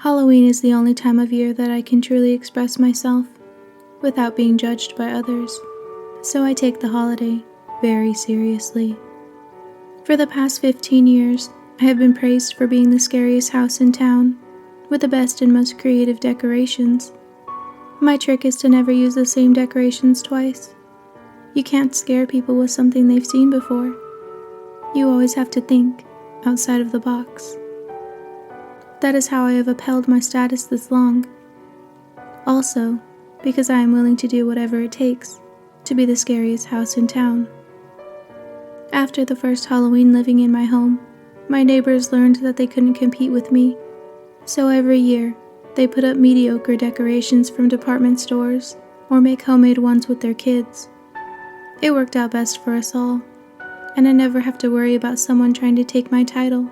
Halloween is the only time of year that I can truly express myself without being judged by others, so I take the holiday very seriously. For the past 15 years, I have been praised for being the scariest house in town, with the best and most creative decorations. My trick is to never use the same decorations twice. You can't scare people with something they've seen before. You always have to think outside of the box. That is how I have upheld my status this long. Also, because I am willing to do whatever it takes to be the scariest house in town. After the first Halloween living in my home, my neighbors learned that they couldn't compete with me, so every year they put up mediocre decorations from department stores or make homemade ones with their kids. It worked out best for us all, and I never have to worry about someone trying to take my title.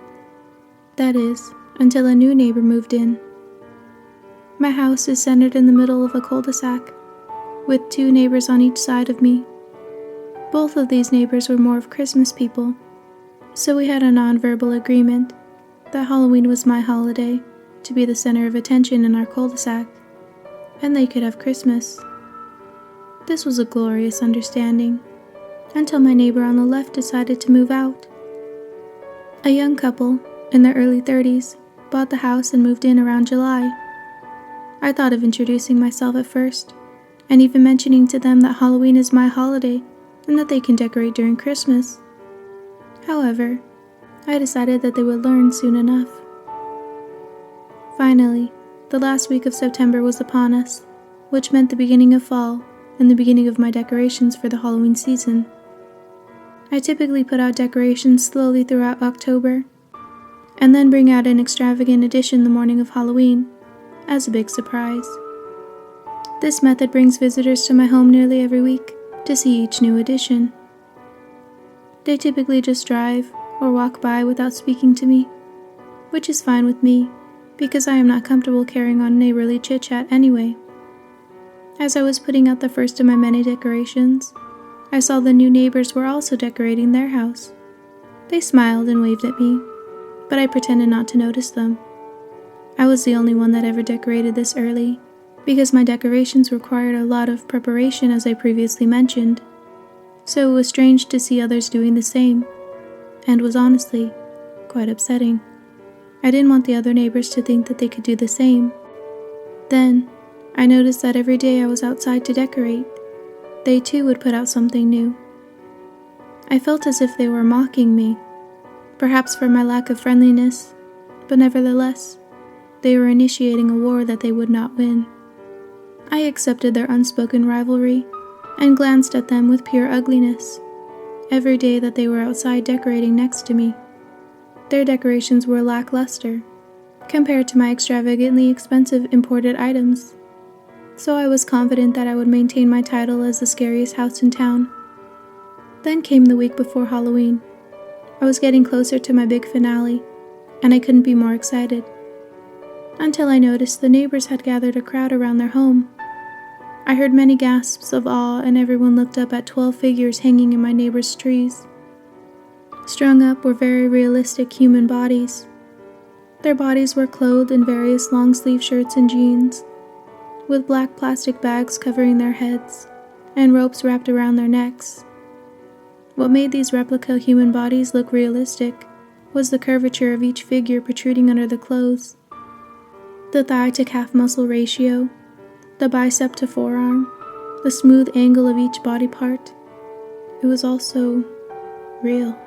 That is, until a new neighbor moved in. My house is centered in the middle of a cul-de-sac, with 2 neighbors on each side of me. Both of these neighbors were more of Christmas people, so we had a non-verbal agreement that Halloween was my holiday to be the center of attention in our cul-de-sac, and they could have Christmas. This was a glorious understanding, until my neighbor on the left decided to move out. A young couple, in their early 30s, bought the house and moved in around July. I thought of introducing myself at first, and even mentioning to them that Halloween is my holiday and that they can decorate during Christmas. However, I decided that they would learn soon enough. Finally, the last week of September was upon us, which meant the beginning of fall and the beginning of my decorations for the Halloween season. I typically put out decorations slowly throughout October, and then bring out an extravagant addition the morning of Halloween, as a big surprise. This method brings visitors to my home nearly every week to see each new addition. They typically just drive or walk by without speaking to me, which is fine with me because I am not comfortable carrying on neighborly chit-chat anyway. As I was putting out the first of my many decorations, I saw the new neighbors were also decorating their house. They smiled and waved at me, but I pretended not to notice them. I was the only one that ever decorated this early, because my decorations required a lot of preparation, as I previously mentioned, so it was strange to see others doing the same, and was honestly quite upsetting. I didn't want the other neighbors to think that they could do the same. Then, I noticed that every day I was outside to decorate, they too would put out something new. I felt as if they were mocking me, perhaps for my lack of friendliness, but nevertheless, they were initiating a war that they would not win. I accepted their unspoken rivalry and glanced at them with pure ugliness every day that they were outside decorating next to me. Their decorations were lackluster compared to my extravagantly expensive imported items, so I was confident that I would maintain my title as the scariest house in town. Then came the week before Halloween. I was getting closer to my big finale, and I couldn't be more excited, until I noticed the neighbors had gathered a crowd around their home. I heard many gasps of awe, and everyone looked up at 12 figures hanging in my neighbor's trees. Strung up were very realistic human bodies. Their bodies were clothed in various long-sleeve shirts and jeans, with black plastic bags covering their heads, and ropes wrapped around their necks. What made these replica human bodies look realistic was the curvature of each figure protruding under the clothes. The thigh to calf muscle ratio, the bicep to forearm, the smooth angle of each body part. It was also real.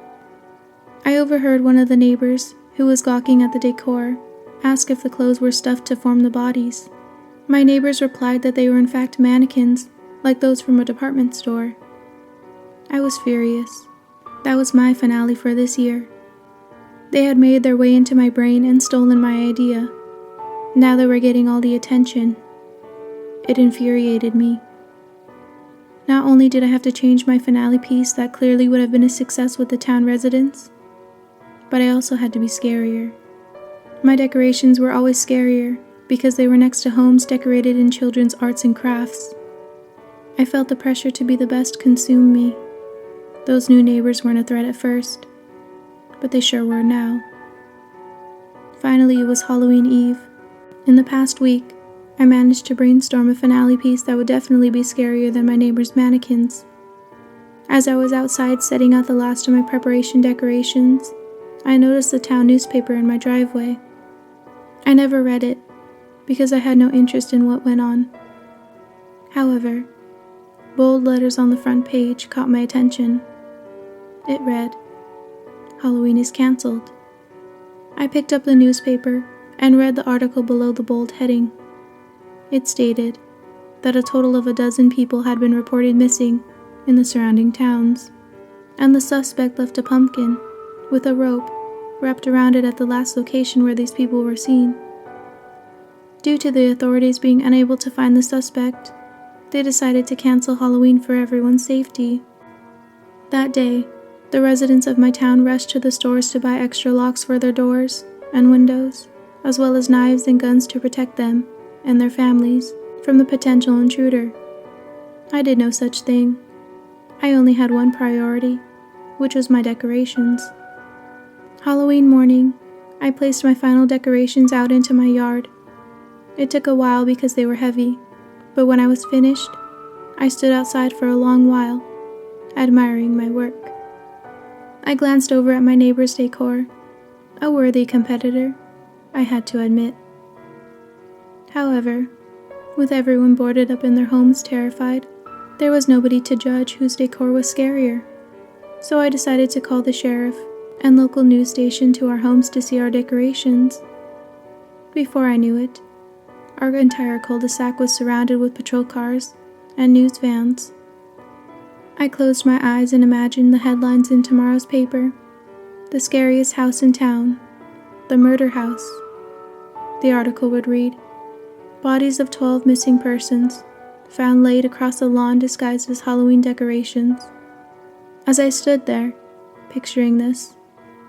I overheard one of the neighbors, who was gawking at the decor, ask if the clothes were stuffed to form the bodies. My neighbors replied that they were in fact mannequins, like those from a department store. I was furious. That was my finale for this year. They had made their way into my brain and stolen my idea. Now they were getting all the attention. It infuriated me. Not only did I have to change my finale piece that clearly would have been a success with the town residents, but I also had to be scarier. My decorations were always scarier because they were next to homes decorated in children's arts and crafts. I felt the pressure to be the best consume me. Those new neighbors weren't a threat at first, but they sure were now. Finally, it was Halloween Eve, In the past week, I managed to brainstorm a finale piece that would definitely be scarier than my neighbor's mannequins. As I was outside setting out the last of my preparation decorations, I noticed the town newspaper in my driveway. I never read it, because I had no interest in what went on. However, bold letters on the front page caught my attention. It read, "Halloween is cancelled." I picked up the newspaper and read the article below the bold heading. It stated that a total of 12 people had been reported missing in the surrounding towns, and the suspect left a pumpkin with a rope wrapped around it at the last location where these people were seen. Due to the authorities being unable to find the suspect, they decided to cancel Halloween for everyone's safety. That day, the residents of my town rushed to the stores to buy extra locks for their doors and windows, as well as knives and guns to protect them and their families from the potential intruder. I did no such thing. I only had one priority, which was my decorations. Halloween morning, I placed my final decorations out into my yard. It took a while because they were heavy, but when I was finished, I stood outside for a long while, admiring my work. I glanced over at my neighbor's decor, a worthy competitor, I had to admit. However, with everyone boarded up in their homes terrified, there was nobody to judge whose decor was scarier. So I decided to call the sheriff and local news station to our homes to see our decorations. Before I knew it, our entire cul-de-sac was surrounded with patrol cars and news vans. I closed my eyes and imagined the headlines in tomorrow's paper. The scariest house in town, the murder house. The article would read, "Bodies of 12 missing persons, found laid across the lawn disguised as Halloween decorations." As I stood there, picturing this,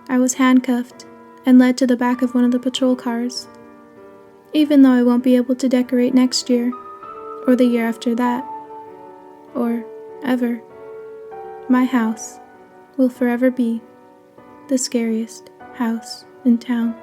I was handcuffed and led to the back of one of the patrol cars. Even though I won't be able to decorate next year, or the year after that, or ever, my house will forever be the scariest house in town.